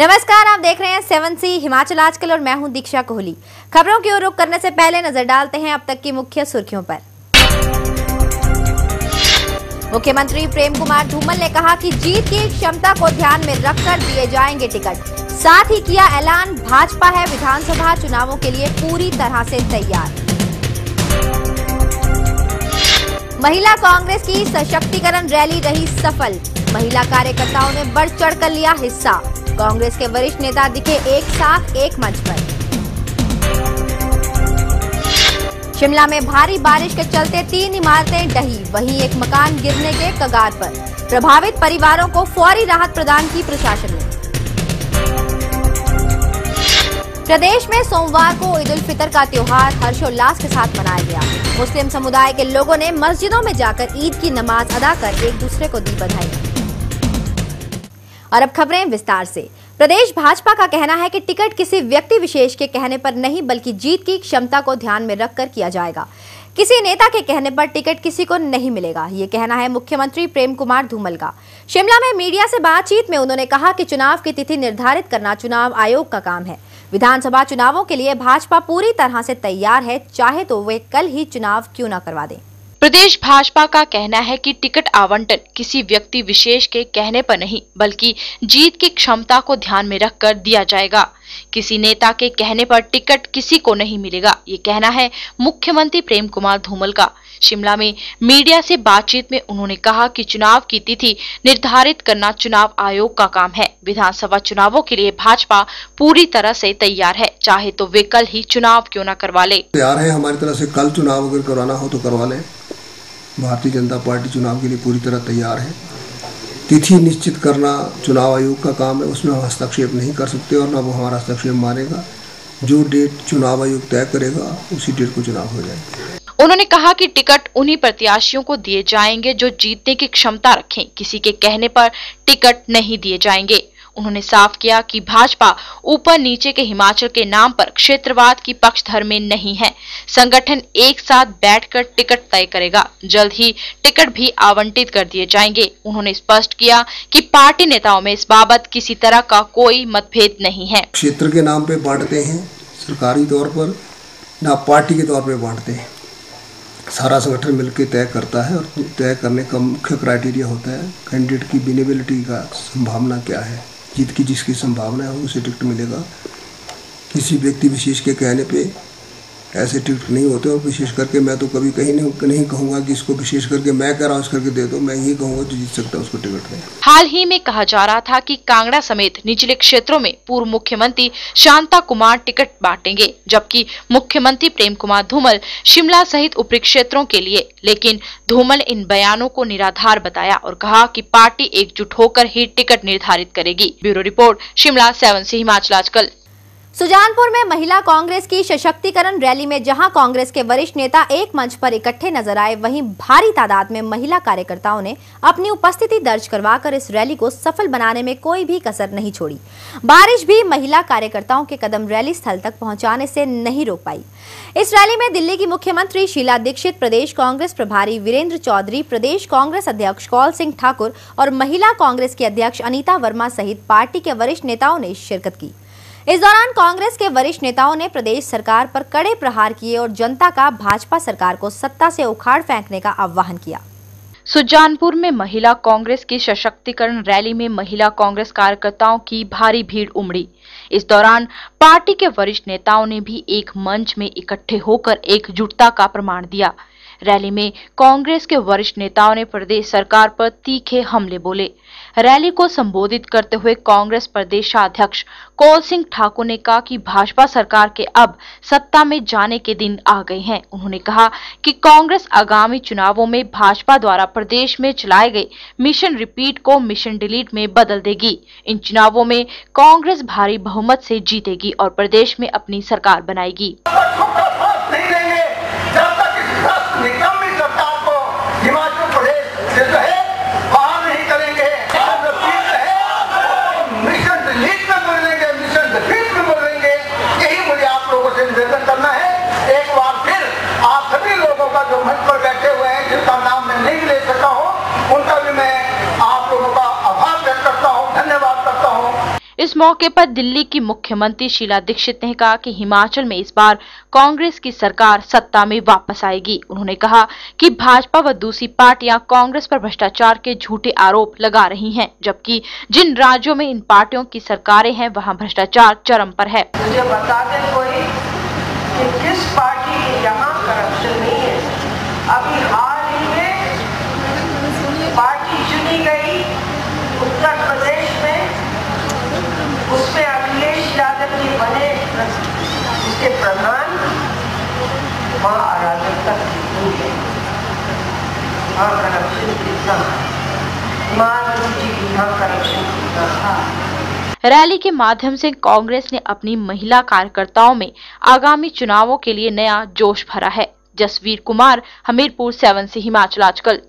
नमस्कार, आप देख रहे हैं 7C हिमाचल आजकल और मैं हूं दीक्षा कोहली। खबरों की ओर रुख करने से पहले नजर डालते हैं अब तक की मुख्य सुर्खियों पर। मुख्यमंत्री प्रेम कुमार धूमल ने कहा कि जीत की क्षमता को ध्यान में रखकर दिए जाएंगे टिकट। साथ ही किया ऐलान, भाजपा है विधानसभा चुनावों के लिए पूरी तरह से तैयार। महिला कांग्रेस की सशक्तिकरण रैली रही सफल। महिला कार्यकर्ताओं ने बढ़ चढ़कर लिया हिस्सा। कांग्रेस के वरिष्ठ नेता दिखे एक साथ एक मंच पर। शिमला में भारी बारिश के चलते 3 इमारतें ढही, वहीं एक मकान गिरने के कगार पर। प्रभावित परिवारों को फौरी राहत प्रदान की प्रशासन ने। प्रदेश में सोमवार को ईद उल फितर का त्योहार हर्षोल्लास के साथ मनाया गया। मुस्लिम समुदाय के लोगों ने मस्जिदों में जाकर ईद की नमाज अदा कर एक दूसरे को दी बधाई। और अब खबरें विस्तार से। प्रदेश भाजपा का कहना है कि टिकट किसी व्यक्ति विशेष के कहने पर नहीं बल्कि जीत की क्षमता को ध्यान में रखकर किया जाएगा। किसी नेता के कहने पर टिकट किसी को नहीं मिलेगा, ये कहना है मुख्यमंत्री प्रेम कुमार धूमल का। शिमला में मीडिया से बातचीत में उन्होंने कहा कि चुनाव की तिथि निर्धारित करना चुनाव आयोग का काम है। विधानसभा चुनावों के लिए भाजपा पूरी तरह से तैयार है, चाहे तो वे कल ही चुनाव क्यों न करवा दें। प्रदेश भाजपा का कहना है कि टिकट आवंटन किसी व्यक्ति विशेष के कहने पर नहीं बल्कि जीत की क्षमता को ध्यान में रखकर दिया जाएगा। किसी नेता के कहने पर टिकट किसी को नहीं मिलेगा, ये कहना है मुख्यमंत्री प्रेम कुमार धूमल का। शिमला में मीडिया से बातचीत में उन्होंने कहा कि चुनाव की तिथि निर्धारित करना चुनाव आयोग का काम है। विधानसभा चुनावों के लिए भाजपा पूरी तरह से तैयार है, चाहे तो वे कल ही चुनाव क्यों न करवा ले। तैयार है हमारी तरफ से, कल चुनाव अगर करवाना हो तो करवा ले। भारतीय जनता पार्टी चुनाव के लिए पूरी तरह तैयार है। तिथि निश्चित करना चुनाव आयोग का काम है, उसमें हम हस्तक्षेप नहीं कर सकते और ना वो हमारा हस्तक्षेप मानेगा। जो डेट चुनाव आयोग तय करेगा उसी डेट को चुनाव हो जाएगा। उन्होंने कहा कि टिकट उन्हीं प्रत्याशियों को दिए जाएंगे जो जीतने की क्षमता रखें, किसी के कहने पर टिकट नहीं दिए जाएंगे। उन्होंने साफ किया कि भाजपा ऊपर नीचे के हिमाचल के नाम पर क्षेत्रवाद की पक्षधर में नहीं है। संगठन एक साथ बैठकर टिकट तय करेगा। जल्द ही टिकट भी आवंटित कर दिए जाएंगे। उन्होंने स्पष्ट किया कि पार्टी नेताओं में इस बाबत किसी तरह का कोई मतभेद नहीं है। क्षेत्र के नाम पे बांटते हैं, सरकारी तौर पर ना पार्टी के तौर पे बांटते हैं। सारा संगठन मिलकर तय करता है और तय करने का मुख्य क्राइटेरिया होता है कैंडिडेट की विनेबिलिटी का संभावना क्या है। जीत की जिसकी संभावना है उसे टिकट मिलेगा। किसी व्यक्ति विशेष के कहने पे ऐसे टिकट नहीं होते और विशेष करके मैं तो कभी कहीं नहीं कहूँगा कि इसको विशेष करके मैं कह रहा हूँ इस करके दे दो। मैं यही कहूँगा जो जीत सकता है उसको टिकट दें। हाल ही में कहा जा रहा था कि कांगड़ा समेत निचले क्षेत्रों में पूर्व मुख्यमंत्री शांता कुमार टिकट बांटेंगे, जबकि मुख्यमंत्री प्रेम कुमार धूमल शिमला सहित ऊपरी क्षेत्रों के लिए। लेकिन धूमल ने इन बयानों को निराधार बताया और कहा कि पार्टी एकजुट होकर ही टिकट निर्धारित करेगी। Bureau report, Shimla 7C Himachal आजकल। सुजानपुर में महिला कांग्रेस की सशक्तिकरण रैली में जहां कांग्रेस के वरिष्ठ नेता एक मंच पर इकट्ठे नजर आए, वहीं भारी तादाद में महिला कार्यकर्ताओं ने अपनी उपस्थिति दर्ज करवाकर इस रैली को सफल बनाने में कोई भी कसर नहीं छोड़ी। बारिश भी महिला कार्यकर्ताओं के कदम रैली स्थल तक पहुंचाने से नहीं रोक पाई। इस रैली में दिल्ली की मुख्यमंत्री शीला दीक्षित, प्रदेश कांग्रेस प्रभारी वीरेंद्र चौधरी, प्रदेश कांग्रेस अध्यक्ष कौल सिंह ठाकुर और महिला कांग्रेस की अध्यक्ष अनीता वर्मा सहित पार्टी के वरिष्ठ नेताओं ने शिरकत की। इस दौरान कांग्रेस के वरिष्ठ नेताओं ने प्रदेश सरकार पर कड़े प्रहार किए और जनता का भाजपा सरकार को सत्ता से उखाड़ फेंकने का आह्वान किया। सुजानपुर में महिला कांग्रेस की सशक्तिकरण रैली में महिला कांग्रेस कार्यकर्ताओं की भारी भीड़ उमड़ी। इस दौरान पार्टी के वरिष्ठ नेताओं ने भी एक मंच में इकट्ठे होकर एकजुटता का प्रमाण दिया। रैली में कांग्रेस के वरिष्ठ नेताओं ने प्रदेश सरकार पर तीखे हमले बोले। रैली को संबोधित करते हुए कांग्रेस प्रदेशाध्यक्ष कौल सिंह ठाकुर ने कहा कि भाजपा सरकार के अब सत्ता में जाने के दिन आ गए हैं। उन्होंने कहा कि कांग्रेस आगामी चुनावों में भाजपा द्वारा प्रदेश में चलाए गए मिशन रिपीट को मिशन डिलीट में बदल देगी। इन चुनावों में कांग्रेस भारी बहुमत से जीतेगी और प्रदेश में अपनी सरकार बनाएगी। इस इस मौके पर दिल्ली की मुख्यमंत्री शीला दीक्षित ने कहा कि हिमाचल में इस बार कांग्रेस की सरकार सत्ता में वापस आएगी। उन्होंने कहा कि भाजपा व दूसरी पार्टियां कांग्रेस पर भ्रष्टाचार के झूठे आरोप लगा रही हैं, जबकि जिन राज्यों में इन पार्टियों की सरकारें हैं वहां भ्रष्टाचार चरम पर है। मुझे बता दें कोई कि किस पार्टी के यहाँ करप्शन नहीं है। अभी हाल ही में पार्टी चुनी गई उत्तर प्रदेश में, उसमें अखिलेश यादव जी बने उसके प्रधान। वहाँ अराजकता कितनी है, वहाँ करप्शन कितना, माधव जी यहाँ करप्शन कितना था। रैली के माध्यम से कांग्रेस ने अपनी महिला कार्यकर्ताओं में आगामी चुनावों के लिए नया जोश भरा है। जसवीर कुमार, हमीरपुर 7 से हिमाचल आजकल।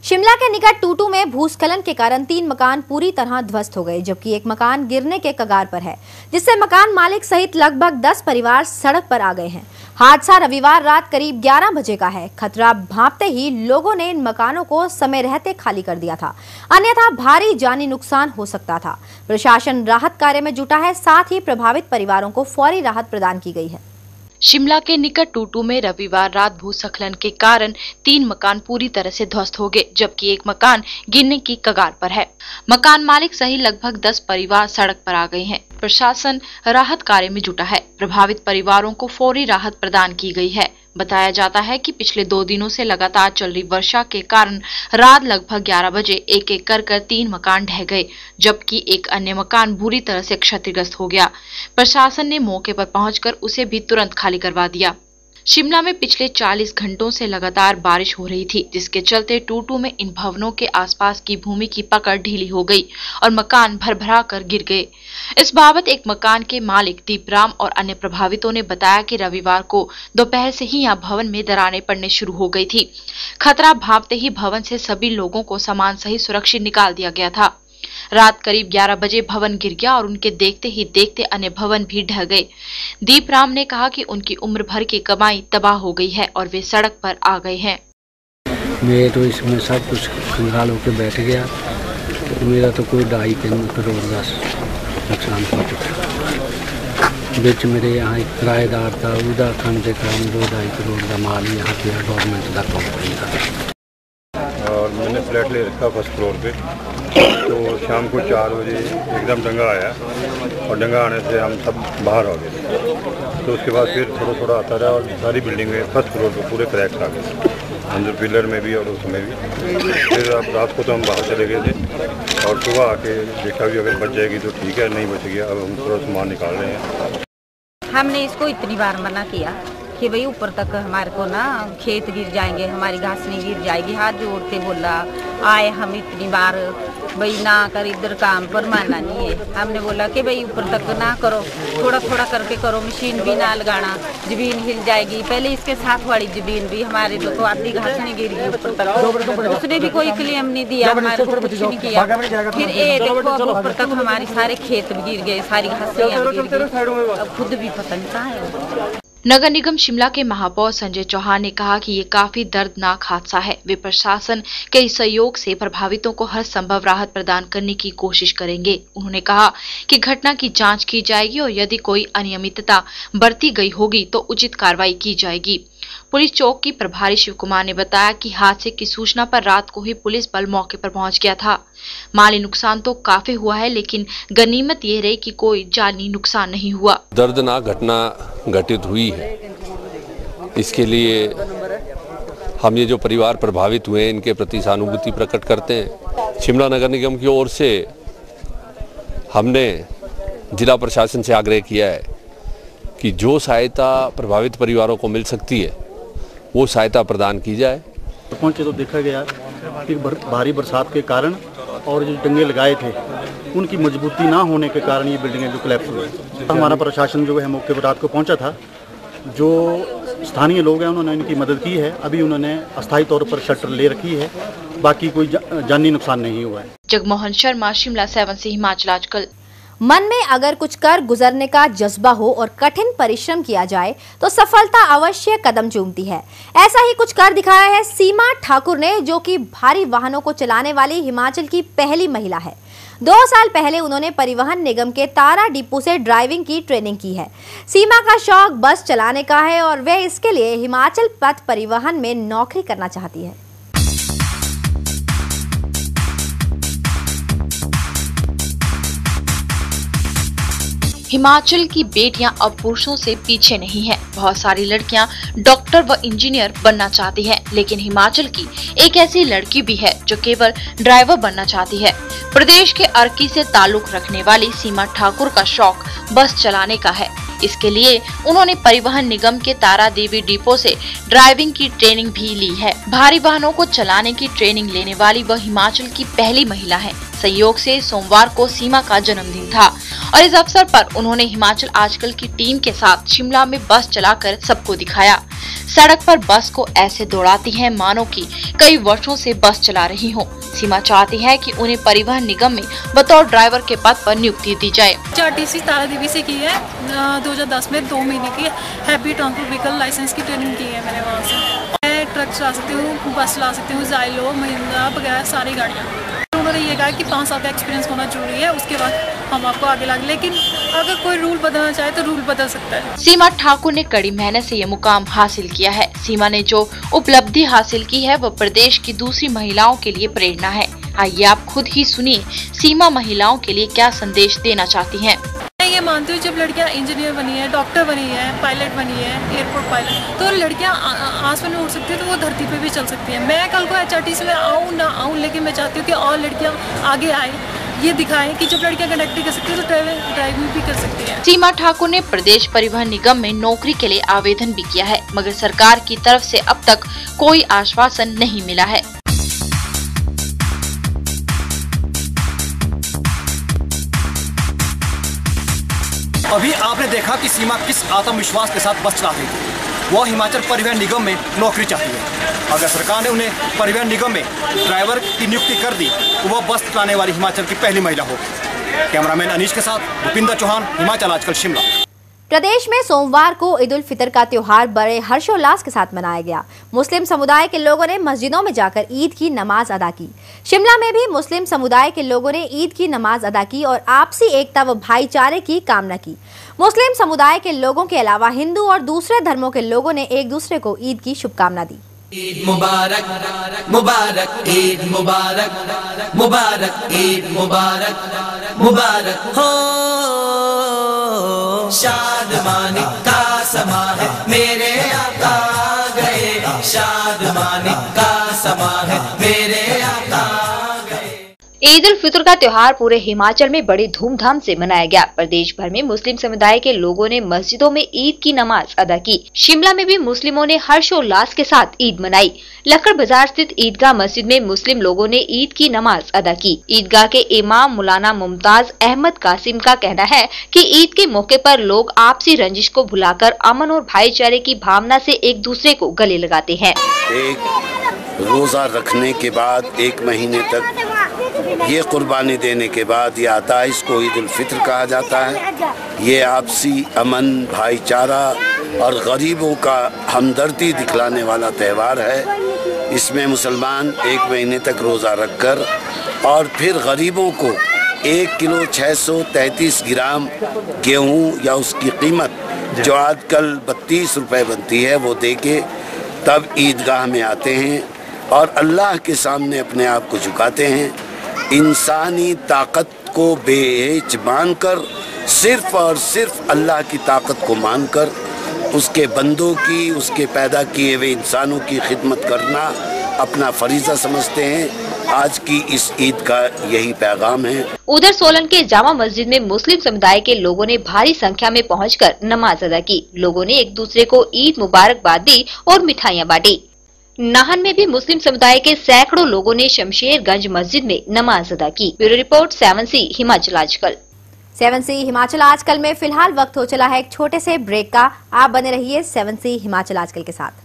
शिमला के निकट टूटू में भूस्खलन के कारण 3 मकान पूरी तरह ध्वस्त हो गए, जबकि एक मकान गिरने के कगार पर है, जिससे मकान मालिक सहित लगभग 10 परिवार सड़क पर आ गए हैं। हादसा रविवार रात करीब 11 बजे का है। खतरा भांपते ही लोगों ने इन मकानों को समय रहते खाली कर दिया था, अन्यथा भारी जानी नुकसान हो सकता था। प्रशासन राहत कार्य में जुटा है, साथ ही प्रभावित परिवारों को फौरी राहत प्रदान की गई है। शिमला के निकट टूटू में रविवार रात भूस्खलन के कारण 3 मकान पूरी तरह से ध्वस्त हो गए, जबकि एक मकान गिरने की कगार पर है। मकान मालिक सहित लगभग 10 परिवार सड़क पर आ गए हैं। प्रशासन राहत कार्य में जुटा है। प्रभावित परिवारों को फौरी राहत प्रदान की गई है। बताया जाता है कि पिछले 2 दिनों से लगातार चल रही वर्षा के कारण रात लगभग 11 बजे एक एक कर 3 मकान ढह गए, जबकि एक अन्य मकान बुरी तरह से क्षतिग्रस्त हो गया। प्रशासन ने मौके पर पहुंचकर उसे भी तुरंत खाली करवा दिया। शिमला में पिछले 40 घंटों से लगातार बारिश हो रही थी, जिसके चलते टूटू में इन भवनों के आसपास की भूमि की पकड़ ढीली हो गई और मकान भरभरा कर गिर गए। इस बाबत एक मकान के मालिक दीपराम और अन्य प्रभावितों ने बताया कि रविवार को दोपहर से ही यहां भवन में दरारें पड़ने शुरू हो गई थी। खतरा भांपते ही भवन से सभी लोगों को सामान सहित सुरक्षित निकाल दिया गया था। रात करीब 11 बजे भवन गिर गया और उनके देखते ही देखते अन्य भवन भी ढह गए। दीपराम ने कहा कि उनकी उम्र भर की कमाई तबाह हो गई है और वे सड़क पर आ गए हैं। मैं तो इसमें सब कुछ कंगाल होकर बैठ गया। मेरा तो कोई 2.5 करोड़ का नुकसान हो चुका। बीच मेरे यहाँ एक किराएदार था, उधर कम से कम 2-2.5 करोड़ का माल यहाँ पे गवर्नमेंट का कंपनी था। और मैंने फ्लैट ले रखा फर्स्ट फ्लोर पे, तो शाम को 4 बजे एकदम डंगा आया और डंगा आने से हम सब बाहर आ गए। तो उसके बाद फिर थोड़ा थोड़ा आता रहा और सारी बिल्डिंग में फर्स्ट फ्लोर पे पूरे क्रैक्स आ गए, अंदर पिलर में भी और उसमें भी। फिर अब रात को तो हम बाहर चले गए थे और सुबह आके देखा भी अगर बच जाएगी तो ठीक है, नहीं बच गया। अब हम थोड़ा सामान निकाल रहे हैं। हमने इसको इतनी बार मना किया कि भाई ऊपर तक हमारे को ना खेत गिर जाएंगे, हमारी घासनी गिर जाएगी। हाथ जोड़ते बोला, आए हम इतनी बार, भाई ना कर, इधर काम पर माना नहीं है। हमने बोला कि भाई ऊपर तक ना करो, थोड़ा थोड़ा करके करो, मशीन भी ना लगाना, जमीन हिल जाएगी। पहले इसके साथ वाली जमीन भी हमारे तो आधी घासनी गिर गई ऊपर तक, उसने भी कोई क्लेम नहीं दिया, हमारे को कुछ नहीं किया। फिर ये देखो अब ऊपर तक हमारे सारे खेत भी गिर गए, सारी घासियाँ गिर गई, अब खुद भी पता नहीं कहाँ है। नगर निगम शिमला के महापौर संजय चौहान ने कहा कि ये काफी दर्दनाक हादसा है। वे प्रशासन के सहयोग से प्रभावितों को हर संभव राहत प्रदान करने की कोशिश करेंगे। उन्होंने कहा कि घटना की जांच की जाएगी और यदि कोई अनियमितता बरती गई होगी तो उचित कार्रवाई की जाएगी। पुलिस चौकी प्रभारी शिव कुमार ने बताया कि हादसे की सूचना पर रात को ही पुलिस बल मौके पर पहुंच गया था। माली नुकसान तो काफी हुआ है, लेकिन गनीमत ये रही कि कोई जानी नुकसान नहीं हुआ। दर्दनाक घटना घटित हुई है, इसके लिए हम ये जो परिवार प्रभावित हुए हैं इनके प्रति सहानुभूति प्रकट करते हैं। शिमला नगर निगम की ओर से हमने जिला प्रशासन से आग्रह किया है कि जो सहायता प्रभावित परिवारों को मिल सकती है वो सहायता प्रदान की जाए। पहुंचे तो देखा गया कि भारी बरसात के कारण और जो डंगे लगाए थे उनकी मजबूती ना होने के कारण ये बिल्डिंगें जो कोलैप्स हुई। हमारा प्रशासन जो है मौके पर रात को पहुंचा था, जो स्थानीय लोग हैं उन्होंने इनकी मदद की है। अभी उन्होंने अस्थायी तौर पर शटर ले रखी है, बाकी कोई जानी नुकसान नहीं हुआ है। जगमोहन शर्मा, शिमला 7 से हिमाचल आजकल। मन में अगर कुछ कर गुजरने का जज्बा हो और कठिन परिश्रम किया जाए तो सफलता अवश्य कदम चूमती है। ऐसा ही कुछ कर दिखाया है सीमा ठाकुर ने, जो कि भारी वाहनों को चलाने वाली हिमाचल की पहली महिला है। 2 साल पहले उन्होंने परिवहन निगम के तारा डिपो से ड्राइविंग की ट्रेनिंग की है। सीमा का शौक बस चलाने का है और वह इसके लिए हिमाचल पथ परिवहन में नौकरी करना चाहती है। हिमाचल की बेटियां अब पुरुषों से पीछे नहीं हैं। बहुत सारी लड़कियां डॉक्टर व इंजीनियर बनना चाहती हैं, लेकिन हिमाचल की एक ऐसी लड़की भी है जो केवल ड्राइवर बनना चाहती है। प्रदेश के अर्की से ताल्लुक रखने वाली सीमा ठाकुर का शौक बस चलाने का है। इसके लिए उन्होंने परिवहन निगम के तारा देवी डिपो से ड्राइविंग की ट्रेनिंग भी ली है। भारी वाहनों को चलाने की ट्रेनिंग लेने वाली वह हिमाचल की पहली महिला है। संयोग से सोमवार को सीमा का जन्मदिन था और इस अवसर पर उन्होंने हिमाचल आजकल की टीम के साथ शिमला में बस चलाकर सबको दिखाया। सड़क पर बस को ऐसे दौड़ाती हैं मानो कि कई वर्षों से बस चला रही हो। सीमा चाहती है कि उन्हें परिवहन निगम में बतौर ड्राइवर के पद पर नियुक्ति दी जाए। आरटीसी तारा देवी से की है 2010 में 2 महीने की हैवी ट्रांसपोर्ट व्हीकल लाइसेंस की ट्रेनिंग की है मैंने वहाँ से। मैं ट्रक चला सकती हूँ, बस चला सकती हूँ, जाइलो, महिंद्रा वगैरह सारी गाड़ियाँ। उन्होंने ये कहा कि 5 साल का एक्सपीरियंस होना जरूरी है, उसके बाद हम आपको आगे लाएंगे, लेकिन अगर कोई रूल बदलना चाहे तो रूल बदल सकता है। सीमा ठाकुर ने कड़ी मेहनत से ये मुकाम हासिल किया है। सीमा ने जो उपलब्धि हासिल की है वह प्रदेश की दूसरी महिलाओं के लिए प्रेरणा है। आइए आप खुद ही सुनिए सीमा महिलाओं के लिए क्या संदेश देना चाहती हैं। मैं ये मानती हूँ जब लड़कियाँ इंजीनियर बनी है, डॉक्टर बनी है, पायलट बनी है, एयरपोर्ट पायलट, तो लड़कियाँ आसमान में उड़ सकती है तो वो धरती पे भी चल सकती है। मैं कल को HRTC में आऊँ ना आऊँ, लेकिन मैं चाहती हूँ कि और लड़कियाँ आगे आए, ये दिखाएं कि जब लड़कियां कंडक्टर कर सकती है तो ड्राइविंग भी कर सकती है। सीमा ठाकुर ने प्रदेश परिवहन निगम में नौकरी के लिए आवेदन भी किया है, मगर सरकार की तरफ से अब तक कोई आश्वासन नहीं मिला है। अभी आपने देखा कि सीमा किस आत्मविश्वास के साथ बस चला रही थी। वो हिमाचल परिवहन निगम में नौकरी चाहती है। अगर सरकार ने उन्हें परिवहन निगम में ड्राइवर की नियुक्ति कर दी तो वह बस चलाने वाली हिमाचल की पहली महिला होगी। कैमरामैन अनीश के साथ भूपिंदर चौहान, हिमाचल आजकल, शिमला। प्रदेश में सोमवार को ईद उल फितर का त्योहार बड़े हर्षोल्लास के साथ मनाया गया। मुस्लिम समुदाय के लोगों ने मस्जिदों में जाकर ईद की नमाज अदा की। शिमला में भी मुस्लिम समुदाय के लोगों ने ईद की नमाज अदा की और आपसी एकता व भाईचारे की कामना की। मुस्लिम समुदाय के लोगों के अलावा हिंदू और दूसरे धर्मों के लोगों ने एक दूसरे को ईद की शुभकामना दी। ईद मुबारक मुबारक, ईद मुबारक मुबारक, ईद मुबारक मुबारक हो। शादमानी का समा है मेरे आका गए, शादमानी का समा है मेरे आका गए। ईद उल फितर का त्योहार पूरे हिमाचल में बड़ी धूमधाम से मनाया गया। प्रदेश भर में मुस्लिम समुदाय के लोगों ने मस्जिदों में ईद की नमाज अदा की। शिमला में भी मुस्लिमों ने हर्षोल्लास के साथ ईद मनाई। लक्कड़ बाजार स्थित ईदगाह मस्जिद में मुस्लिम लोगों ने ईद की नमाज अदा की। ईदगाह के इमाम मौलाना मुमताज अहमद कासिम का कहना है कि ईद के मौके पर लोग आपसी रंजिश को भुलाकर अमन और भाईचारे की भावना से एक दूसरे को गले लगाते हैं। एक रोजा रखने के बाद 1 महीने तक ये कुर्बानी देने के बाद ये आता है, इसको ईद उल फितर कहा जाता है। ये आपसी अमन, भाईचारा और गरीबों का हमदर्दी दिखलाने वाला त्यौहार है। इसमें मुसलमान 1 महीने तक रोज़ा रखकर और फिर गरीबों को 1 किलो 633 ग्राम गेहूँ या उसकी कीमत जो आजकल 32 रुपये बनती है वो दे के तब ईदगाह में आते हैं और अल्लाह के सामने अपने आप को झुकाते हैं। इंसानी ताकत को बेच मानकर, सिर्फ और सिर्फ अल्लाह की ताकत को मानकर उसके बंदों की, उसके पैदा किए हुए इंसानों की खिदमत करना अपना फरीज़ा समझते हैं। आज की इस ईद का यही पैगाम है। उधर सोलन के जामा मस्जिद में मुस्लिम समुदाय के लोगों ने भारी संख्या में पहुंचकर नमाज अदा की। लोगों ने एक दूसरे को ईद मुबारकबाद दी और मिठाइयाँ बांटी। नाहन में भी मुस्लिम समुदाय के सैकड़ों लोगों ने शमशेरगंज मस्जिद में नमाज अदा की। ब्यूरो रिपोर्ट 7C हिमाचल आजकल। 7C हिमाचल आजकल में फिलहाल वक्त हो चला है एक छोटे से ब्रेक का। आप बने रहिए 7C हिमाचल आजकल के साथ।